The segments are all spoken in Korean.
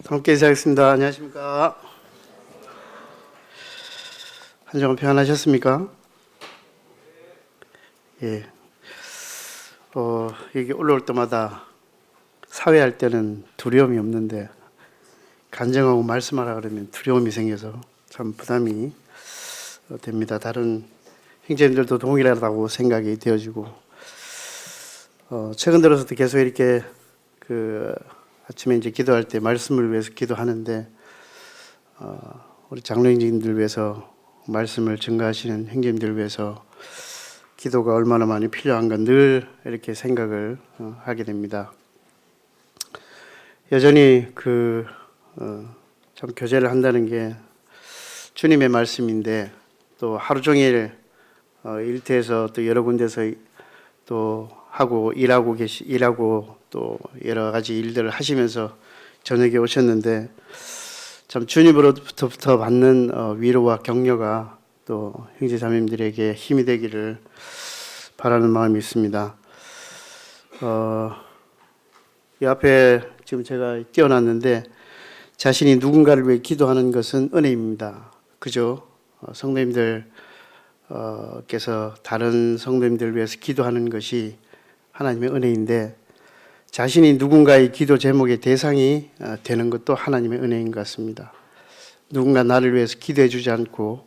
함께 인사하겠습니다. 안녕하십니까? 한 주간 평안하셨습니까? 예. 여기 올라올 때마다 사회할 때는 두려움이 없는데 간증하고 말씀하라 그러면 두려움이 생겨서 참 부담이 됩니다. 다른 형제님들도 동일하다고 생각이 되어지고 최근 들어서도 계속 이렇게 아침에 이제 기도할 때 말씀을 위해서 기도하는데 우리 장로님들 위해서 말씀을 증거하시는 형제님들 위해서 기도가 얼마나 많이 필요한가 늘 이렇게 생각을 하게 됩니다. 여전히 참 교제를 한다는 게 주님의 말씀인데 또 하루 종일 일터에서 또 여러 군데서 또 하고 일하고 또 여러 가지 일들을 하시면서 저녁에 오셨는데 참 주님으로부터 받는 위로와 격려가 또 형제 자매님들에게 힘이 되기를 바라는 마음이 있습니다. 이 앞에 지금 제가 띄워놨는데 자신이 누군가를 위해 기도하는 것은 은혜입니다. 그죠? 성도님들께서 다른 성도님들을 위해서 기도하는 것이 하나님의 은혜인데 자신이 누군가의 기도 제목의 대상이 되는 것도 하나님의 은혜인 것 같습니다. 누군가 나를 위해서 기도해 주지 않고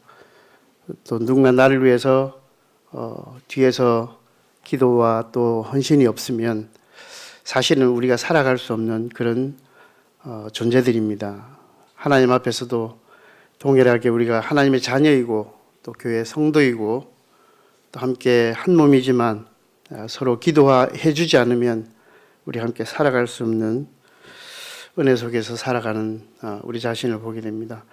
또 누군가 나를 위해서 뒤에서 기도와 또 헌신이 없으면 사실은 우리가 살아갈 수 없는 그런 존재들입니다. 하나님 앞에서도 동일하게 우리가 하나님의 자녀이고 또 교회 성도이고 또 함께 한 몸이지만 서로 기도해 주지 않으면 우리 함께 살아갈 수 없는 은혜 속에서 살아가는 우리 자신을 보게 됩니다.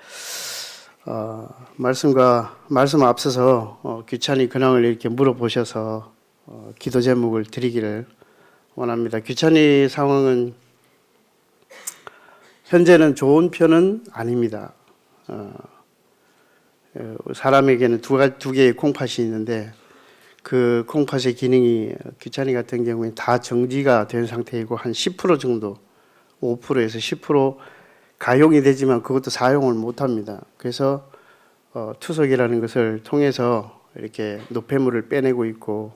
말씀 앞서서 규찬이 근황을 이렇게 물어보셔서 기도 제목을 드리기를 원합니다. 규찬이 상황은 현재는 좋은 편은 아닙니다. 사람에게는 두 개의 콩팥이 있는데 그 콩팥의 기능이 규찬이 같은 경우에 다 정지가 된 상태이고 한 10% 정도 5%에서 10% 가용이 되지만 그것도 사용을 못합니다. 그래서 투석이라는 것을 통해서 이렇게 노폐물을 빼내고 있고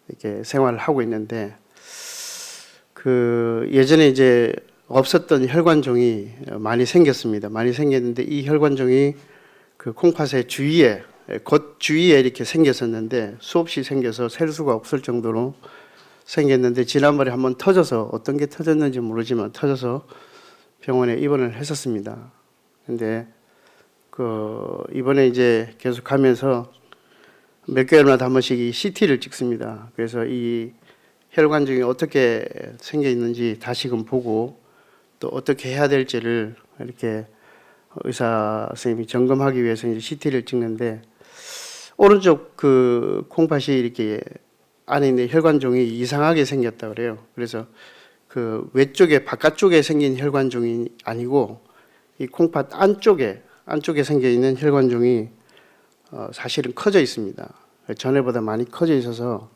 이렇게 생활을 하고 있는데 예전에 이제 없었던 혈관종이 많이 생겼습니다. 많이 생겼는데 이 혈관종이 그 콩팥의 주위에 겉 주위에 이렇게 생겼었는데 수없이 생겨서 셀 수가 없을 정도로 생겼는데 지난번에 한번 터져서 어떤 게 터졌는지 모르지만 터져서 병원에 입원을 했었습니다. 근데 이번에 이제 계속 가면서 몇 개월마다 한 번씩 이 CT를 찍습니다. 그래서 이 혈관종이 어떻게 생겨 있는지 다시금 보고 또 어떻게 해야 될지를 이렇게 의사 선생님이 점검하기 위해서 이제 CT를 찍는데 오른쪽 콩팥이 이렇게 안에 있는 혈관종이 이상하게 생겼다 그래요. 그래서 외쪽에 바깥쪽에 생긴 혈관종이 아니고 이 콩팥 안쪽에 생겨 있는 혈관종이 사실은 커져 있습니다. 전에보다 많이 커져 있어서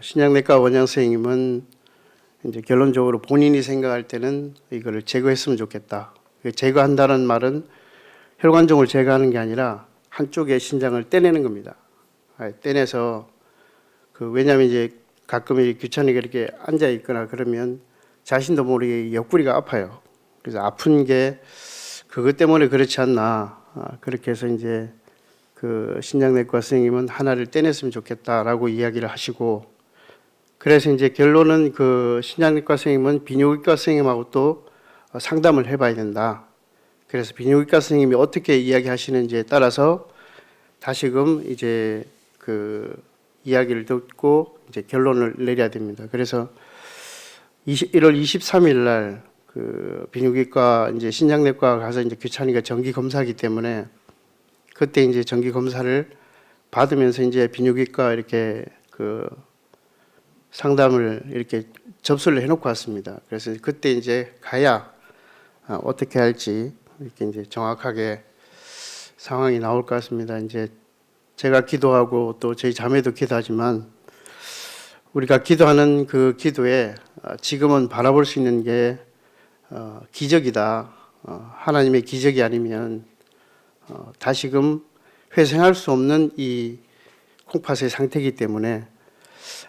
신장내과 원장 선생님은 이제 결론적으로 본인이 생각할 때는 이거를 제거했으면 좋겠다. 제거한다는 말은 혈관종을 제거하는 게 아니라 한쪽의 신장을 떼내는 겁니다. 떼내서 왜냐하면 이제 가끔 규찬이가 이렇게 앉아 있거나 그러면 자신도 모르게 옆구리가 아파요. 그래서 아픈 게 그것 때문에 그렇지 않나 그렇게 해서 이제 신장내과 선생님은 하나를 떼냈으면 좋겠다라고 이야기를 하시고 그래서 이제 결론은 신장내과 선생님은 비뇨기과 선생님하고 또 상담을 해봐야 된다. 그래서 비뇨기과 선생님이 어떻게 이야기하시는지에 따라서 다시금 이제 이야기를 듣고 이제 결론을 내려야 됩니다. 그래서 1월 23일 날 비뇨기과 이제 신장내과 가서 이제 규찬이가 정기 검사하기 때문에 그때 이제 정기 검사를 받으면서 이제 비뇨기과 이렇게 상담을 이렇게 접수를 해놓고 왔습니다. 그래서 그때 이제 가야 어떻게 할지 이렇게 이제 정확하게 상황이 나올 것 같습니다. 이제 제가 기도하고 또 저희 자매도 기도하지만 우리가 기도하는 그 기도에 지금은 바라볼 수 있는 게 기적이다. 하나님의 기적이 아니면 다시금 회생할 수 없는 이 콩팥의 상태이기 때문에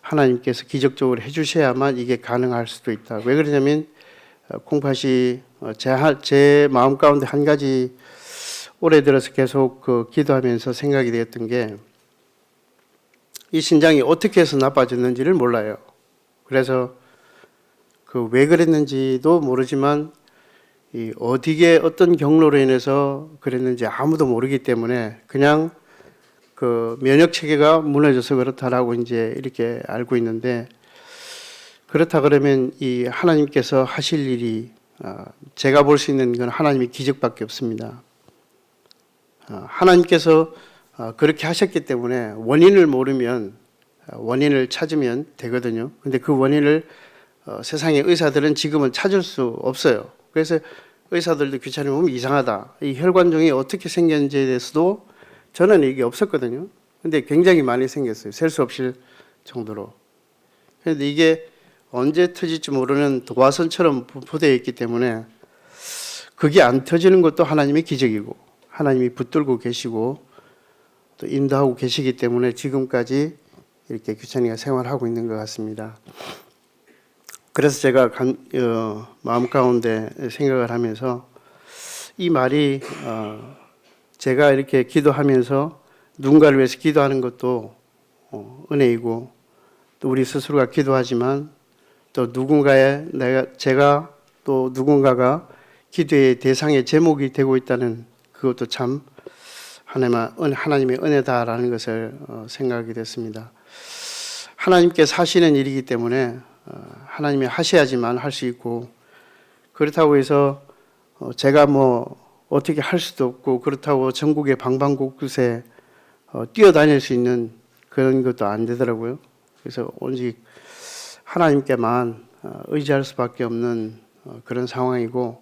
하나님께서 기적적으로 해주셔야만 이게 가능할 수도 있다. 왜 그러냐면 콩팥이 제 마음 가운데 한 가지 올해 들어서 계속 기도하면서 생각이 되었던 게 이 신장이 어떻게 해서 나빠졌는지를 몰라요. 그래서 왜 그랬는지도 모르지만 어디에 어떤 경로로 인해서 그랬는지 아무도 모르기 때문에 그냥 면역 체계가 무너져서 그렇다라고 이제 이렇게 알고 있는데, 그렇다 그러면 이 하나님께서 하실 일이 제가 볼 수 있는 건 하나님의 기적밖에 없습니다. 하나님께서 그렇게 하셨기 때문에 원인을 모르면 원인을 찾으면 되거든요. 근데 그 원인을 세상의 의사들은 지금은 찾을 수 없어요. 그래서 의사들도 귀찮으면 보면 이상하다. 이 혈관종이 어떻게 생겼는지에 대해서도 저는 이게 없었거든요. 근데 굉장히 많이 생겼어요. 셀 수 없을 정도로. 그런데 이게 언제 터질지 모르는 도화선처럼 분포되어 있기 때문에 그게 안 터지는 것도 하나님의 기적이고 하나님이 붙들고 계시고 또 인도하고 계시기 때문에 지금까지 이렇게 규찬이가 생활하고 있는 것 같습니다. 그래서 제가 마음 가운데 생각을 하면서 이 말이 제가 이렇게 기도하면서 누군가를 위해서 기도하는 것도 은혜이고 또 우리 스스로가 기도하지만 또 제가 또 누군가가 기도의 대상의 제목이 되고 있다는 그것도 참 하나님의 은혜다라는 것을 생각하게 됐습니다. 하나님께서 하시는 일이기 때문에 하나님이 하셔야지만 할 수 있고, 그렇다고 해서 제가 어떻게 할 수도 없고, 그렇다고 전국의 방방곳곳에 뛰어다닐 수 있는 그런 것도 안 되더라고요. 그래서 오직 하나님께만 의지할 수밖에 없는 그런 상황이고,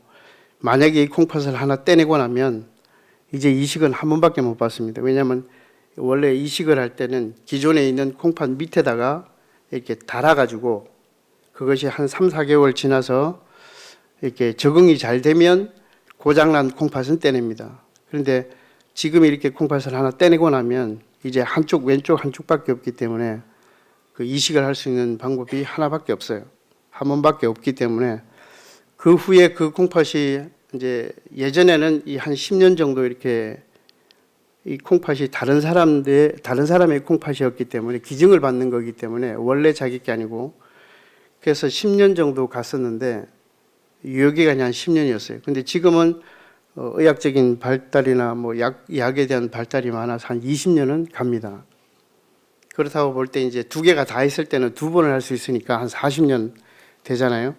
만약에 이 콩팥을 하나 떼내고 나면 이제 이식은 한 번밖에 못 받습니다. 왜냐하면 원래 이식을 할 때는 기존에 있는 콩팥 밑에다가 이렇게 달아가지고 그것이 한 3, 4개월 지나서 이렇게 적응이 잘 되면 고장난 콩팥은 떼냅니다. 그런데 지금 이렇게 콩팥을 하나 떼내고 나면 이제 왼쪽 한쪽밖에 없기 때문에 그 이식을 할 수 있는 방법이 하나밖에 없어요. 한 번밖에 없기 때문에 그 후에 그 콩팥이 이제 예전에는 한 10년 정도 이렇게 이 콩팥이 다른 사람의 콩팥이었기 때문에 기증을 받는 거기 때문에 원래 자기 게 아니고, 그래서 10년 정도 갔었는데 유효기간이 한 10년이었어요. 근데 지금은 의학적인 발달이나 약에 대한 발달이 많아서 한 20년은 갑니다. 그렇다고 볼 때 이제 두 개가 다 있을 때는 두 번을 할 수 있으니까 한 40년 되잖아요.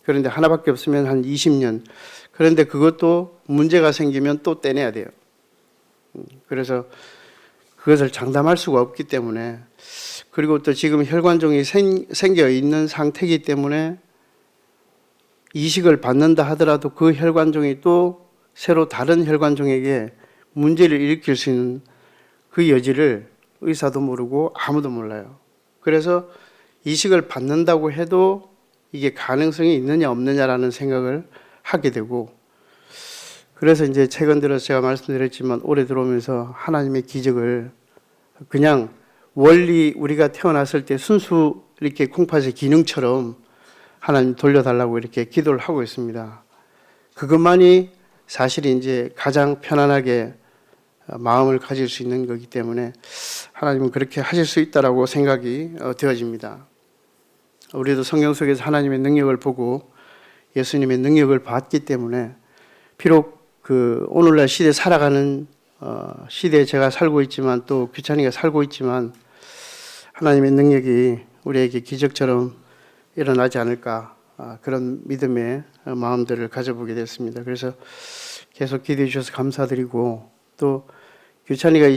그런데 하나밖에 없으면 한 20년. 그런데 그것도 문제가 생기면 또 떼내야 돼요. 그래서 그것을 장담할 수가 없기 때문에, 그리고 또 지금 혈관종이 생겨 있는 상태이기 때문에 이식을 받는다 하더라도 그 혈관종이 또 새로 다른 혈관종에게 문제를 일으킬 수 있는 그 여지를 의사도 모르고 아무도 몰라요. 그래서 이식을 받는다고 해도 이게 가능성이 있느냐 없느냐라는 생각을 하게 되고, 그래서 이제 최근 들어서 제가 말씀드렸지만 올해 들어오면서 하나님의 기적을 그냥 원리 우리가 태어났을 때 순수 이렇게 콩팥의 기능처럼 하나님 돌려달라고 이렇게 기도를 하고 있습니다. 그것만이 사실 이제 가장 편안하게 마음을 가질 수 있는 거기 때문에 하나님은 그렇게 하실 수 있다라고 생각이 되어집니다. 우리도 성경 속에서 하나님의 능력을 보고 예수님의 능력을 봤기 때문에 비록 오늘날 시대에 살아가는 시대에 제가 살고 있지만 또 규찬이가 살고 있지만 하나님의 능력이 우리에게 기적처럼 일어나지 않을까, 그런 믿음의 마음들을 가져보게 됐습니다. 그래서 계속 기도해 주셔서 감사드리고, 또 규찬이가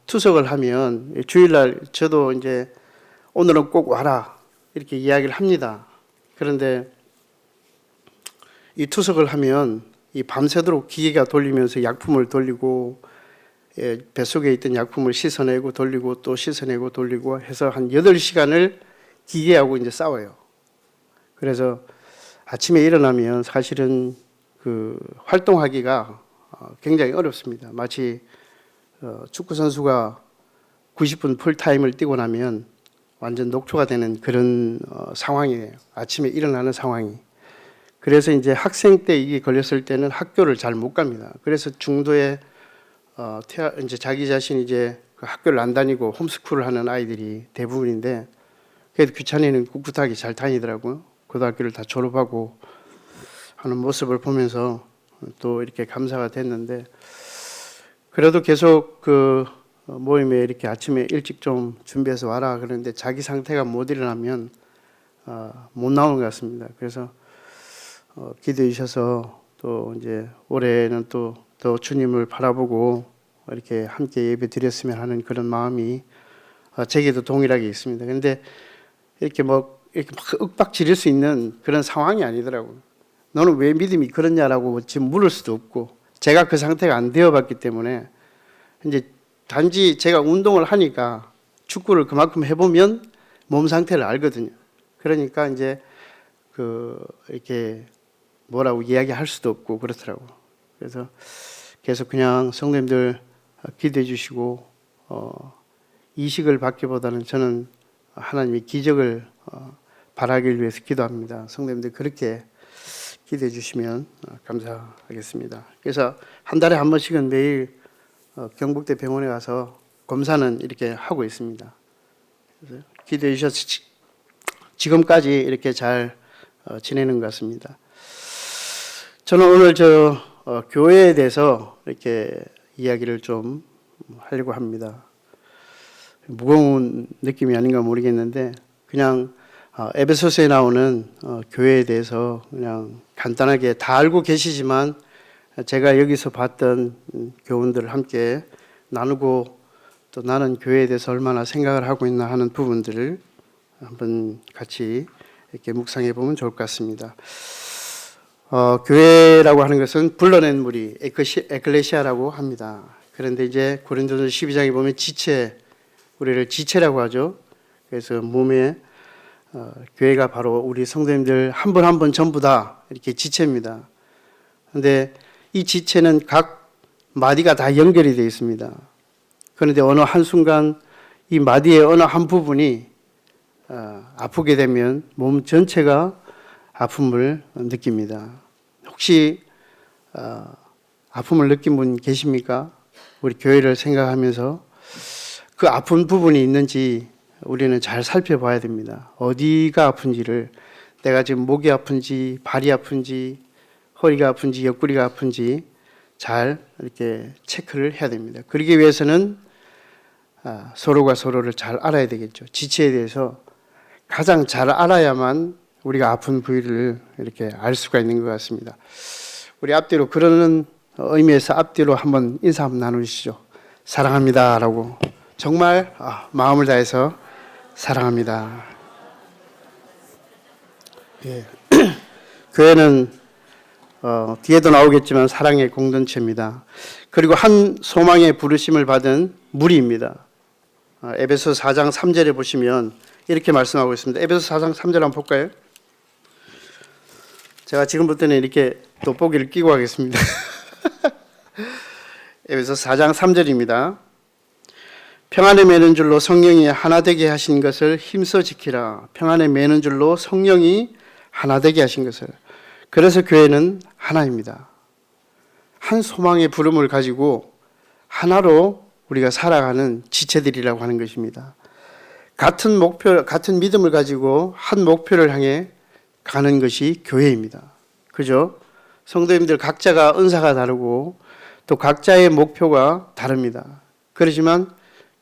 투석을 하면 주일날 저도 이제 오늘은 꼭 와라 이렇게 이야기를 합니다. 그런데 이 투석을 하면 이 밤새도록 기계가 돌리면서 약품을 돌리고 뱃속에 있던 약품을 씻어내고 돌리고 또 씻어내고 돌리고 해서 한 8시간을 기계하고 이제 싸워요. 그래서 아침에 일어나면 사실은 그 활동하기가 굉장히 어렵습니다. 마치 축구 선수가 90분 풀타임을 뛰고 나면 완전 녹초가 되는 그런 상황이에요. 아침에 일어나는 상황이. 그래서 이제 학생 때 이게 걸렸을 때는 학교를 잘 못 갑니다. 그래서 중도에 이제 자기 자신이 이제 그 학교를 안 다니고 홈스쿨을 하는 아이들이 대부분인데 그래도 귀찮이는 꿋꿋하게 잘 다니더라고요. 고등학교를 다 졸업하고 하는 모습을 보면서 또 이렇게 감사가 됐는데 그래도 계속 그 모임에 이렇게 아침에 일찍 좀 준비해서 와라 그러는데 자기 상태가 못 일어나면 못 나오는 것 같습니다. 그래서 기도해 주셔서 또 이제 올해는 또 주님을 바라보고 이렇게 함께 예배 드렸으면 하는 그런 마음이 제게도 동일하게 있습니다. 그런데 이렇게 막 윽박 지를 수 있는 그런 상황이 아니더라고요. 너는 왜 믿음이 그렇냐라고 지금 물을 수도 없고 제가 그 상태가 안 되어봤기 때문에 이제 단지 제가 운동을 하니까 축구를 그만큼 해보면 몸 상태를 알거든요. 그러니까 이제 이렇게 뭐라고 이야기할 수도 없고 그렇더라고요. 그래서 계속 그냥 성도님들 기도해 주시고 이식을 받기보다는 저는 하나님의 기적을 바라길 위해서 기도합니다. 성도님들 그렇게 기도해 주시면 감사하겠습니다. 그래서 한 달에 한 번씩은 매일 경북대 병원에 가서 검사는 이렇게 하고 있습니다. 그래서 기도해 주셔서 지금까지 이렇게 잘 지내는 것 같습니다. 저는 오늘 교회에 대해서 이렇게 이야기를 좀 하려고 합니다. 무거운 느낌이 아닌가 모르겠는데 그냥 에베소서에 나오는 교회에 대해서 그냥 간단하게 다 알고 계시지만 제가 여기서 봤던 교훈들을 함께 나누고 또 나는 교회에 대해서 얼마나 생각을 하고 있나 하는 부분들을 한번 같이 이렇게 묵상해 보면 좋을 것 같습니다. 교회라고 하는 것은 불러낸 무리, 에클레시아라고 합니다. 그런데 이제 고린도서 12장에 보면 지체, 우리를 지체라고 하죠. 그래서 몸에 교회가 바로 우리 성도님들 한 분 한 분 전부 다 이렇게 지체입니다. 그런데 이 지체는 각 마디가 다 연결이 되어 있습니다. 그런데 어느 한순간 이 마디의 어느 한 부분이 아프게 되면 몸 전체가 아픔을 느낍니다. 혹시 아픔을 느낀 분 계십니까? 우리 교회를 생각하면서 그 아픈 부분이 있는지 우리는 잘 살펴봐야 됩니다. 어디가 아픈지를, 내가 지금 목이 아픈지 발이 아픈지 허리가 아픈지 옆구리가 아픈지 잘 이렇게 체크를 해야 됩니다. 그러기 위해서는 서로가 서로를 잘 알아야 되겠죠. 지체에 대해서 가장 잘 알아야만 우리가 아픈 부위를 이렇게 알 수가 있는 것 같습니다. 우리 앞뒤로 그러는 의미에서 앞뒤로 한번 인사 한번 나누시죠. 사랑합니다라고 정말 마음을 다해서 사랑합니다. 예. 교회는 뒤에도 나오겠지만 사랑의 공동체입니다. 그리고 한 소망의 부르심을 받은 무리입니다. 에베소 4장 3절에 보시면 이렇게 말씀하고 있습니다. 에베소 4장 3절 한번 볼까요? 제가 지금부터는 이렇게 돋보기를 끼고 하겠습니다. 에베소 4장 3절입니다. 평안에 매는 줄로 성령이 하나 되게 하신 것을 힘써 지키라. 평안에 매는 줄로 성령이 하나 되게 하신 것을. 그래서 교회는 하나입니다. 한 소망의 부름을 가지고 하나로 우리가 살아가는 지체들이라고 하는 것입니다. 같은 목표, 같은 믿음을 가지고 한 목표를 향해 가는 것이 교회입니다. 그죠? 성도님들 각자가 은사가 다르고 또 각자의 목표가 다릅니다. 그렇지만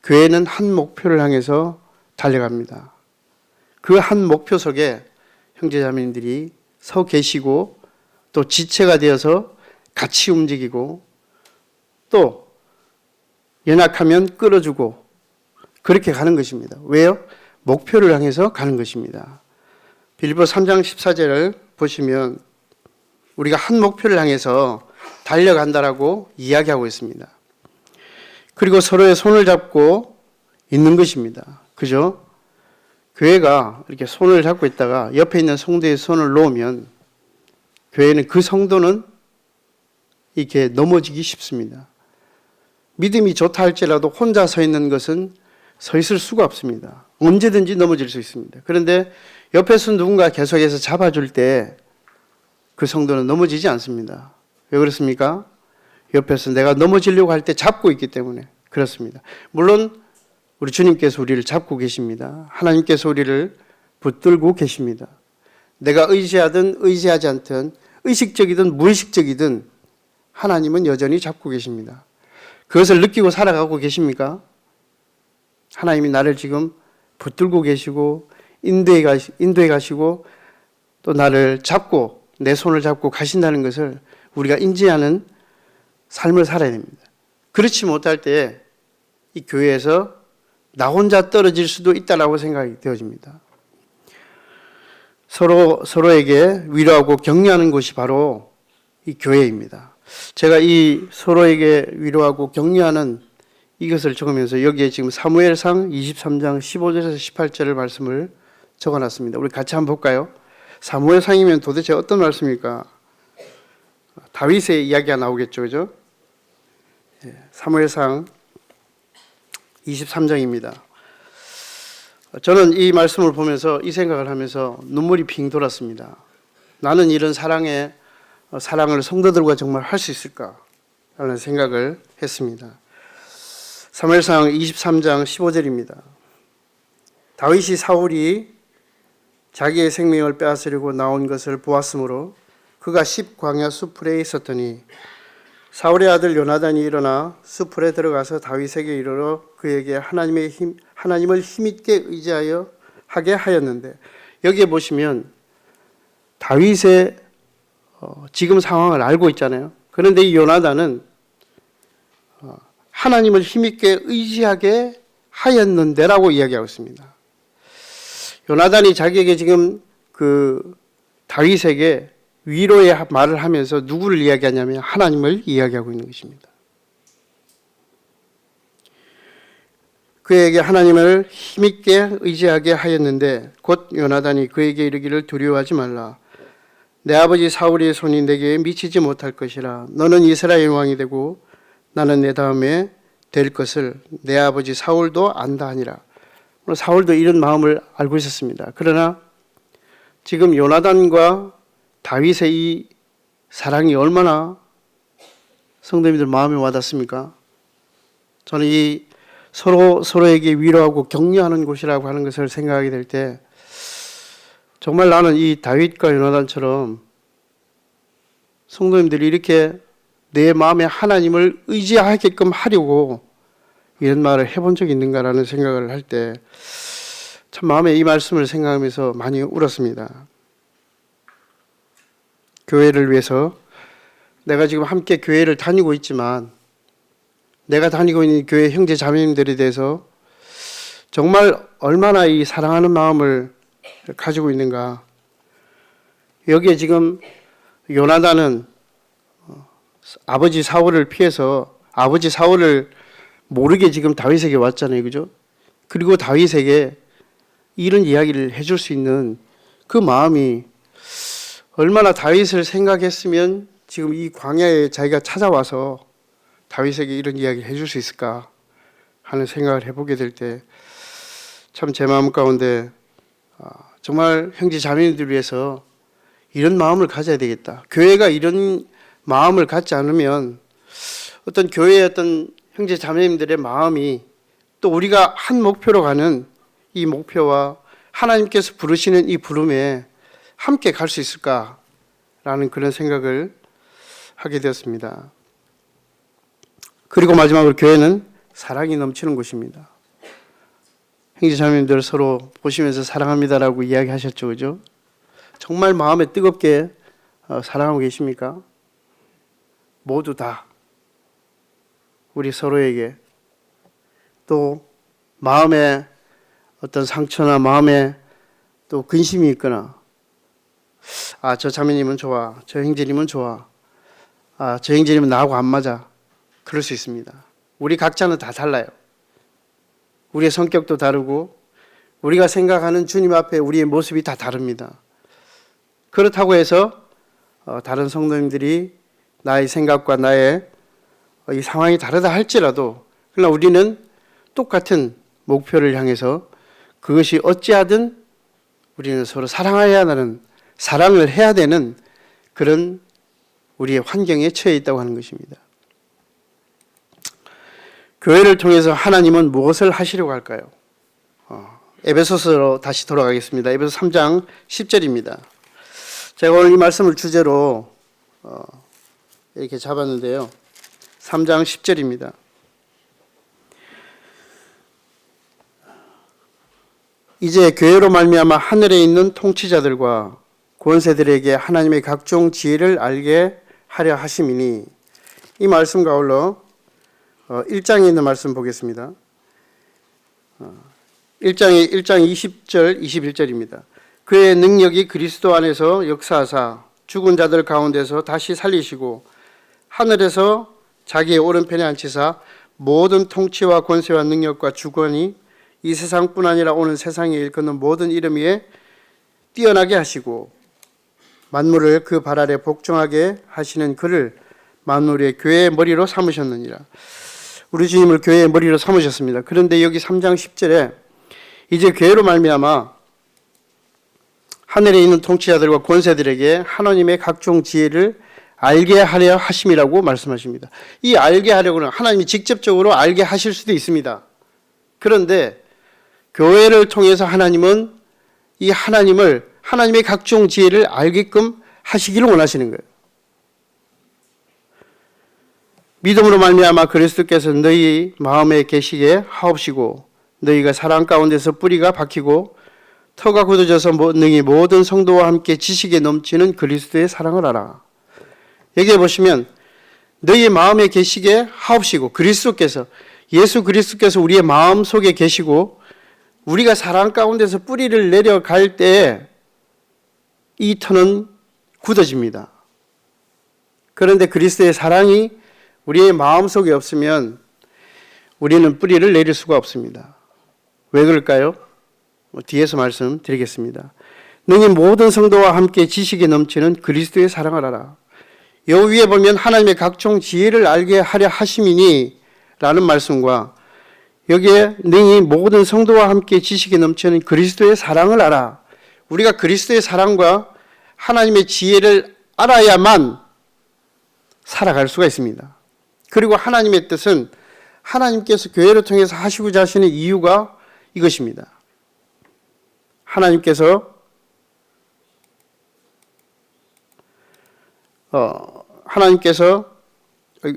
교회는 한 목표를 향해서 달려갑니다. 그 한 목표 속에 형제자매님들이 서 계시고 또 지체가 되어서 같이 움직이고 또 연약하면 끌어주고 그렇게 가는 것입니다. 왜요? 목표를 향해서 가는 것입니다. 빌립보 3장 14절을 보시면 우리가 한 목표를 향해서 달려간다라고 이야기하고 있습니다. 그리고 서로의 손을 잡고 있는 것입니다. 그죠? 교회가 이렇게 손을 잡고 있다가 옆에 있는 성도의 손을 놓으면 교회는 그 성도는 이렇게 넘어지기 쉽습니다. 믿음이 좋다 할지라도 혼자 서 있는 것은 서 있을 수가 없습니다. 언제든지 넘어질 수 있습니다. 그런데 옆에서 누군가 계속해서 잡아줄 때 그 성도는 넘어지지 않습니다. 왜 그렇습니까? 옆에서 내가 넘어지려고 할 때 잡고 있기 때문에 그렇습니다. 물론 우리 주님께서 우리를 잡고 계십니다. 하나님께서 우리를 붙들고 계십니다. 내가 의지하든 의지하지 않든 의식적이든 무의식적이든 하나님은 여전히 잡고 계십니다. 그것을 느끼고 살아가고 계십니까? 하나님이 나를 지금 붙들고 계시고 인도해 가시고 또 나를 잡고 내 손을 잡고 가신다는 것을 우리가 인지하는 삶을 살아야 됩니다. 그렇지 못할 때 이 교회에서 나 혼자 떨어질 수도 있다라고 생각이 되어집니다. 서로에게 위로하고 격려하는 곳이 바로 이 교회입니다. 제가 이 서로에게 위로하고 격려하는 이것을 적으면서 여기에 지금 사무엘상 23장 15절에서 18절의 말씀을 적어놨습니다. 우리 같이 한번 볼까요? 사무엘상이면 도대체 어떤 말씀입니까? 다윗의 이야기가 나오겠죠, 그죠? 사무엘상 23장입니다. 저는 이 말씀을 보면서 이 생각을 하면서 눈물이 핑 돌았습니다. 나는 이런 사랑을 성도들과 정말 할 수 있을까? 라는 생각을 했습니다. 사무엘상 23장 15절입니다. 다윗이 사울이 자기의 생명을 빼앗으려고 나온 것을 보았으므로 그가 십광야 수풀에 있었더니 사울의 아들 요나단이 일어나 수풀에 들어가서 다윗에게 이르러 그에게 하나님을 힘있게 의지하여 하게 하였는데, 여기에 보시면 다윗의 지금 상황을 알고 있잖아요. 그런데 이 요나단은 하나님을 힘있게 의지하게 하였는데라고 이야기하고 있습니다. 요나단이 자기에게 지금 그 다윗에게 위로의 말을 하면서 누구를 이야기하냐면 하나님을 이야기하고 있는 것입니다. 그에게 하나님을 힘있게 의지하게 하였는데 곧 요나단이 그에게 이르기를 두려워하지 말라. 내 아버지 사울의 손이 내게 미치지 못할 것이라. 너는 이스라엘 왕이 되고 나는 내 다음에 될 것을 내 아버지 사울도 안다 하니라. 사울도 이런 마음을 알고 있었습니다. 그러나 지금 요나단과 다윗의 이 사랑이 얼마나 성도님들 마음에 와닿습니까? 저는 이 서로에게 위로하고 격려하는 곳이라고 하는 것을 생각하게 될 때 정말 나는 이 다윗과 요나단처럼 성도님들이 이렇게 내 마음에 하나님을 의지하게끔 하려고 이런 말을 해본 적이 있는가라는 생각을 할 때 참 마음에 이 말씀을 생각하면서 많이 울었습니다. 교회를 위해서 내가 지금 함께 교회를 다니고 있지만 내가 다니고 있는 교회 형제 자매님들에 대해서 정말 얼마나 이 사랑하는 마음을 가지고 있는가. 여기에 지금 요나단은 아버지 사울을 피해서 아버지 사울을 모르게 지금 다윗에게 왔잖아요. 그죠? 그리고 다윗에게 이런 이야기를 해줄 수 있는 그 마음이 얼마나 다윗을 생각했으면 지금 이 광야에 자기가 찾아와서 다윗에게 이런 이야기를 해줄 수 있을까 하는 생각을 해보게 될 때 참 제 마음 가운데 정말 형제 자매님들 위해서 이런 마음을 가져야 되겠다. 교회가 이런 마음을 갖지 않으면 어떤 교회의 어떤 형제 자매님들의 마음이 또 우리가 한 목표로 가는 이 목표와 하나님께서 부르시는 이 부름에 함께 갈 수 있을까라는 그런 생각을 하게 되었습니다. 그리고 마지막으로 교회는 사랑이 넘치는 곳입니다. 형제 자매님들 서로 보시면서 사랑합니다라고 이야기하셨죠, 그죠? 정말 마음에 뜨겁게 사랑하고 계십니까? 모두 다 우리 서로에게 또 마음에 어떤 상처나 마음에 또 근심이 있거나 저 자매님은 좋아, 저 형제님은 좋아, 저 형제님은 나하고 안 맞아, 그럴 수 있습니다. 우리 각자는 다 달라요. 우리의 성격도 다르고 우리가 생각하는 주님 앞에 우리의 모습이 다 다릅니다. 그렇다고 해서 다른 성도님들이 나의 생각과 나의 이 상황이 다르다 할지라도 그러나 우리는 똑같은 목표를 향해서 그것이 어찌하든 우리는 서로 사랑해야 하는, 사랑을 해야 되는 그런 우리의 환경에 처해 있다고 하는 것입니다. 교회를 통해서 하나님은 무엇을 하시려고 할까요? 에베소서로 다시 돌아가겠습니다. 에베소 3장 10절입니다. 제가 오늘 이 말씀을 주제로 이렇게 잡았는데요. 3장 10절입니다. 이제 교회로 말미암아 하늘에 있는 통치자들과 권세들에게 하나님의 각종 지혜를 알게 하려 하심이니, 이 말씀과 아울러 1장에 있는 말씀 보겠습니다. 1장 20절 21절입니다. 그의 능력이 그리스도 안에서 역사하사 죽은 자들 가운데서 다시 살리시고 하늘에서 자기의 오른편에 앉히사 모든 통치와 권세와 능력과 주권이 이 세상뿐 아니라 오는 세상에 일컫는 모든 이름 위에 뛰어나게 하시고 만물을 그 발 아래 복종하게 하시는 그를 만물의 교회의 머리로 삼으셨느니라. 우리 주님을 교회의 머리로 삼으셨습니다. 그런데 여기 3장 10절에 이제 교회로 말미암아 하늘에 있는 통치자들과 권세들에게 하나님의 각종 지혜를 알게 하려 하심이라고 말씀하십니다. 이 알게 하려고는 하나님이 직접적으로 알게 하실 수도 있습니다. 그런데 교회를 통해서 하나님은 이 하나님의 각종 지혜를 알게끔 하시기를 원하시는 거예요. 믿음으로 말미암아 그리스도께서 너희 마음에 계시게 하옵시고 너희가 사랑 가운데서 뿌리가 박히고 터가 굳어져서 능히 모든 성도와 함께 지식에 넘치는 그리스도의 사랑을 알아. 여기에 보시면 너희 마음에 계시게 하옵시고, 그리스도께서, 예수 그리스도께서 우리의 마음 속에 계시고 우리가 사랑 가운데서 뿌리를 내려갈 때 이 터는 굳어집니다. 그런데 그리스도의 사랑이 우리의 마음 속에 없으면 우리는 뿌리를 내릴 수가 없습니다. 왜 그럴까요? 뒤에서 말씀드리겠습니다. 능히 모든 성도와 함께 지식에 넘치는 그리스도의 사랑을 알아. 여기 위에 보면 하나님의 각종 지혜를 알게 하려 하심이니 라는 말씀과 여기에 능히 모든 성도와 함께 지식에 넘치는 그리스도의 사랑을 알아. 우리가 그리스도의 사랑과 하나님의 지혜를 알아야만 살아갈 수가 있습니다. 그리고 하나님의 뜻은 하나님께서 교회를 통해서 하시고자 하시는 이유가 이것입니다. 하나님께서 왜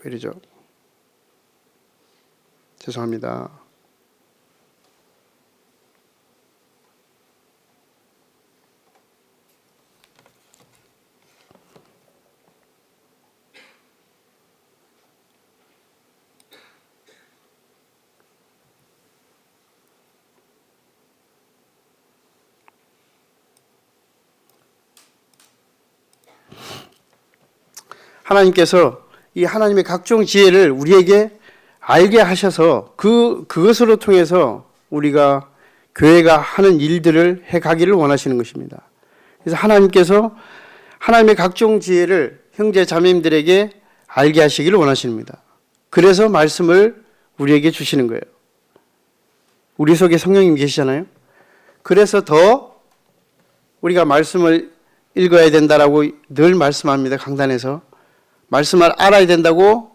이러죠? 죄송합니다. 하나님께서 이 하나님의 각종 지혜를 우리에게 알게 하셔서 그것으로 통해서 우리가 교회가 하는 일들을 해가기를 원하시는 것입니다. 그래서 하나님께서 하나님의 각종 지혜를 형제 자매님들에게 알게 하시기를 원하십니다. 그래서 말씀을 우리에게 주시는 거예요. 우리 속에 성령님 계시잖아요. 그래서 더 우리가 말씀을 읽어야 된다라고 늘 말씀합니다. 강단에서. 말씀을 알아야 된다고